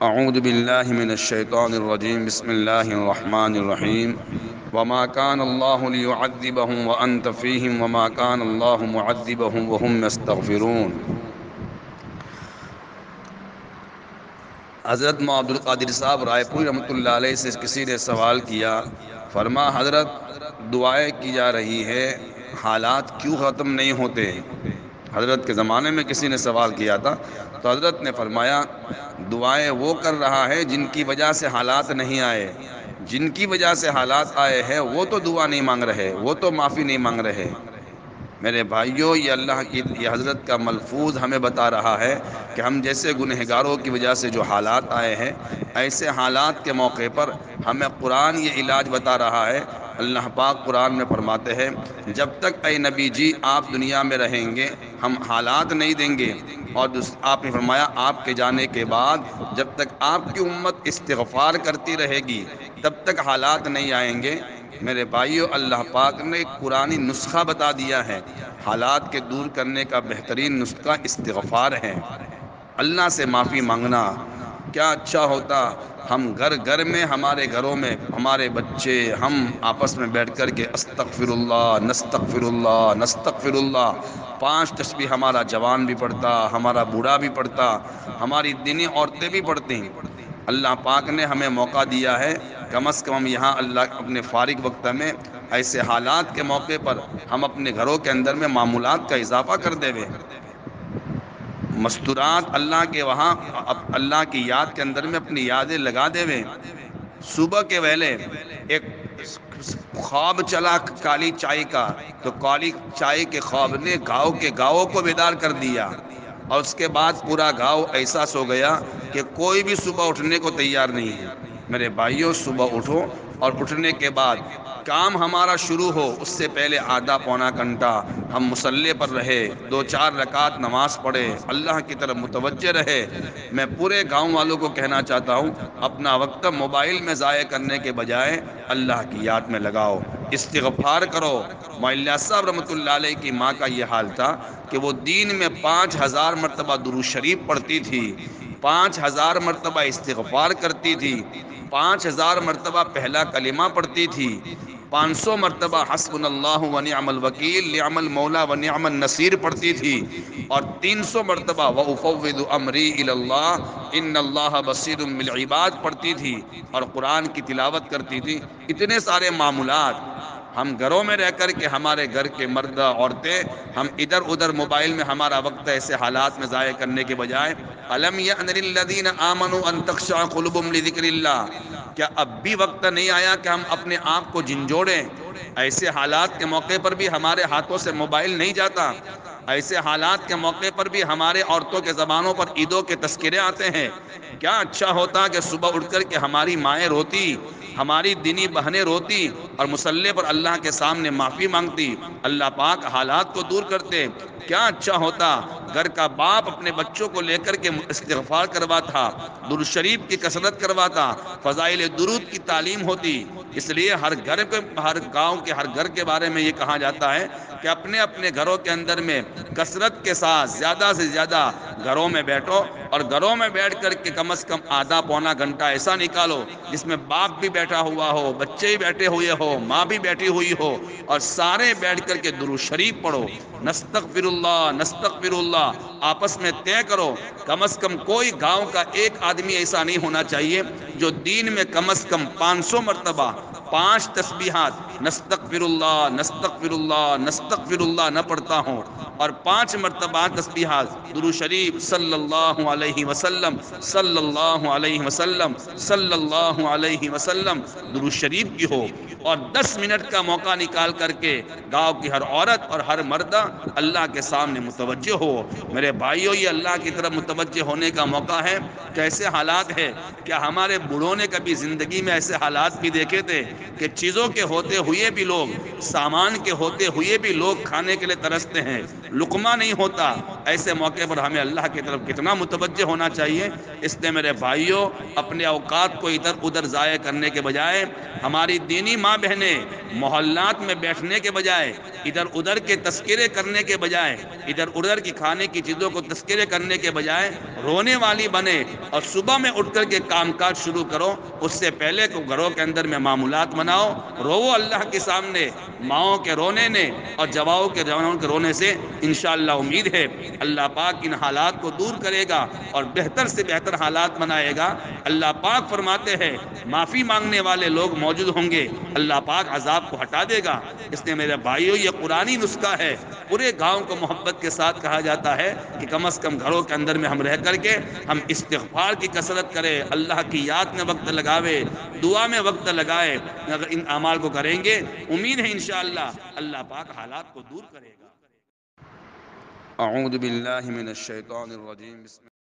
اعوذ باللہ من الشیطان الرجیم بسم اللہ الرحمن الرحیم وما كان الله ليعذبهم وانت فيهم وما كان الله معذبهم وهم يستغفرون۔ حضرت عبد القادر صاحب رائے پوری رحمۃ اللہ علیہ سے کسی نے سوال کیا، فرما حضرت دعائیں کی جا رہی ہے، حالات کیوں ختم نہیں ہوتے؟ حضرت کے زمانے میں کسی نے سوال کیا تھا تو حضرت نے فرمایا دعائیں وہ کر رہا ہے جن کی وجہ سے حالات نہیں آئے، جن کی وجہ سے حالات آئے ہیں وہ تو دعا نہیں مانگ رہے، وہ تو معافی نہیں مانگ رہے۔ میرے بھائیوں، یہ اللہ کی یہ حضرت کا ملفوظ ہمیں بتا رہا ہے کہ ہم جیسے گنہگاروں کی وجہ سے جو حالات آئے ہیں، ایسے حالات کے موقع پر ہمیں قرآن یہ علاج بتا رہا ہے۔ اللہ پاک قرآن میں فرماتے ہیں جب تک اے نبی جی آپ دنیا میں رہیں گے ہم حالات نہیں دیں گے، اور آپ نے فرمایا آپ کے جانے کے بعد جب تک آپ کی امت استغفار کرتی رہے گی تب تک حالات نہیں آئیں گے۔ میرے بھائیو، اللہ پاک نے ایک قرآنی نسخہ بتا دیا ہے، حالات کے دور کرنے کا بہترین نسخہ استغفار ہے، اللہ سے معافی مانگنا۔ کیا اچھا ہوتا ہم گھر گھر میں، ہمارے گھروں میں ہمارے بچے ہم آپس میں بیٹھ کر کے استغفر اللہ نستغفر اللہ نستغفر اللہ 5 تسبیح ہمارا جوان بھی پڑھتا، ہمارا بوڑھا بھی پڑھتا، ہماری دینی عورتیں بھی پڑھتی۔ اللہ پاک نے ہمیں موقع دیا ہے، کم از کم ہم یہاں اللہ اپنے فارغ وقت میں ایسے حالات کے موقع پر ہم اپنے گھروں کے اندر میں معمولات کا اضافہ کر دے وے، مستورات اللہ کے وہاں اللہ کی یاد کے اندر میں اپنی یادیں لگا دے وے۔ صبح کے ویلے ایک خواب چلا کالی چائے کا، تو کالی چائے کے خواب نے گاؤں کو بیدار کر دیا، اور اس کے بعد پورا گاؤں ایسا سو گیا کہ کوئی بھی صبح اٹھنے کو تیار نہیں ہے۔ میرے بھائیوں، صبح اٹھو اور اٹھنے کے بعد کام ہمارا شروع ہو اس سے پہلے آدھا پونا گھنٹہ ہم مصلی پر رہے، 2-4 رکعت نماز پڑھے، اللہ کی طرف متوجہ رہے۔ میں پورے گاؤں والوں کو کہنا چاہتا ہوں اپنا وقت موبائل میں ضائع کرنے کے بجائے اللہ کی یاد میں لگاؤ، استغفار کرو۔ معلیہ صاحب رحمۃ اللہ علیہ کی ماں کا یہ حال تھا کہ وہ دین میں 5000 مرتبہ درود شریف پڑھتی تھی، 5000 مرتبہ استغفار کرتی تھی، 5000 مرتبہ پہلا کلمہ پڑھتی تھی، 500 مرتبہ حسبنا اللہ ونعم الوکیل نعم المولا ونعم النصیر پڑھتی تھی، اور 300 مرتبہ وَأُفَوِّضُ أَمْرِي إِلَى اللَّهِ إِنَّ اللَّهَ بَصِيرٌ بِالْعِبَادِ پڑھتی تھی، اور قرآن کی تلاوت کرتی تھی۔ اتنے سارے معمولات ہم گھروں میں رہ کر کے ہمارے گھر کے مرد عورتیں ہم ادھر ادھر موبائل میں ہمارا وقت ایسے حالات میں ضائع کرنے کے بجائے أَلَمْ يَأْنِ لِلَّذِينَ آمَنُوا أَن تَخْشَعَ قُلُوبُهُمْ لِذِكْرِ اللَّهِ، کیا اب بھی وقت نہیں آیا کہ ہم اپنے آپ کو جھنجھوڑیں؟ ایسے حالات کے موقع پر بھی ہمارے ہاتھوں سے موبائل نہیں جاتا، ایسے حالات کے موقع پر بھی ہمارے عورتوں کے زبانوں پر عیدوں کے تذکرے آتے ہیں۔ کیا اچھا ہوتا کہ صبح اٹھ کر کے ہماری مائیں روتی، ہماری دینی بہنیں روتی، اور مصلی پر اللہ کے سامنے معافی مانگتی، اللہ پاک حالات کو دور کرتے۔ کیا اچھا ہوتا گھر کا باپ اپنے بچوں کو لے کر کے استغفار کرواتا، درود شریف کی کثرت کرواتا، فضائل درود کی تعلیم ہوتی۔ اس لیے ہر گاؤں کے ہر گھر کے بارے میں یہ کہا جاتا ہے کہ اپنے اپنے گھروں کے اندر میں کثرت کے ساتھ زیادہ سے زیادہ گھروں میں بیٹھو، اور گھروں میں بیٹھ کر کے کم از کم آدھا پونا گھنٹہ ایسا نکالو جس میں باپ بھی بیٹھا ہوا ہو، بچے بھی بیٹھے ہوئے ہو، ماں بھی بیٹھی ہوئی ہو، اور سارے بیٹھ کر کے درود شریف پڑھو، نستغفر اللہ نستغفر اللہ آپس میں طے کرو۔ کم از کم کوئی گاؤں کا ایک آدمی ایسا نہیں ہونا چاہیے جو دین میں کم از کم 500 مرتبہ 5 تسبیحات نستغفر اللہ نستغفر اللہ نستغفر اللہ نہ پڑھتا ہوں، اور 5 مرتبہ تسبیحات درود شریف صلی اللہ علیہ وسلم صلی اللہ علیہ وسلم صلی اللہ علیہ وسلم درود شریف کی ہو، اور 10 منٹ کا موقع نکال کر کے گاؤں کی ہر عورت اور ہر مردہ اللہ کے سامنے متوجہ ہو۔ میرے بھائیوں، یہ اللہ کی طرف متوجہ ہونے کا موقع ہے۔ کیسے حالات ہے؟ کیا ہمارے بوڑھوں نے کبھی زندگی میں ایسے حالات بھی دیکھے تھے کہ چیزوں کے ہوتے ہوئے بھی لوگ، سامان کے ہوتے ہوئے بھی لوگ کھانے کے لیے ترستے ہیں، لقمہ نہیں ہوتا، ایسے موقع پر ہمیں اللہ کی طرف کتنا متوجہ ہونا چاہیے۔ اس لیے میرے بھائیوں، اپنے اوقات کو ادھر ادھر ضائع کرنے کے بجائے، ہماری دینی ماں بہنیں محلات میں بیٹھنے کے بجائے، ادھر ادھر کے تذکرے کرنے کے بجائے، ادھر ادھر کی کھانے کی چیزوں کو تذکرے کرنے کے بجائے رونے والی بنے اور صبح میں اٹھ کر کے کام کاج شروع کرو۔ اس سے پہلے کو گھروں کے اندر میں معمولات بناؤ، رو اللہ کے سامنے۔ ماؤں کے رونے نے اور جوانوں کے رونے سے انشاءاللہ امید ہے اللہ پاک ان حالات کو دور کرے گا اور بہتر سے بہتر حالات بنائے گا۔ اللہ پاک فرماتے ہیں معافی مانگنے والے لوگ موجود ہوں گے، اللہ پاک عذاب کو ہٹا دے گا۔ اس نے میرے بھائیوں یہ قرآنی نسخہ ہے، پورے گاؤں کو محبت کے ساتھ کہا جاتا ہے کہ کم از کم گھروں کے اندر میں ہم رہ کر کے ہم استغفار کی کثرت کریں، اللہ کی یاد میں وقت لگاوے، دعا میں وقت لگائے۔ اگر ان اعمال کو کریں گے امید ہے انشاءاللہ اللہ پاک حالات کو دور کرے گا۔ اعوذ باللہ من الشیطان الرجیم، بسم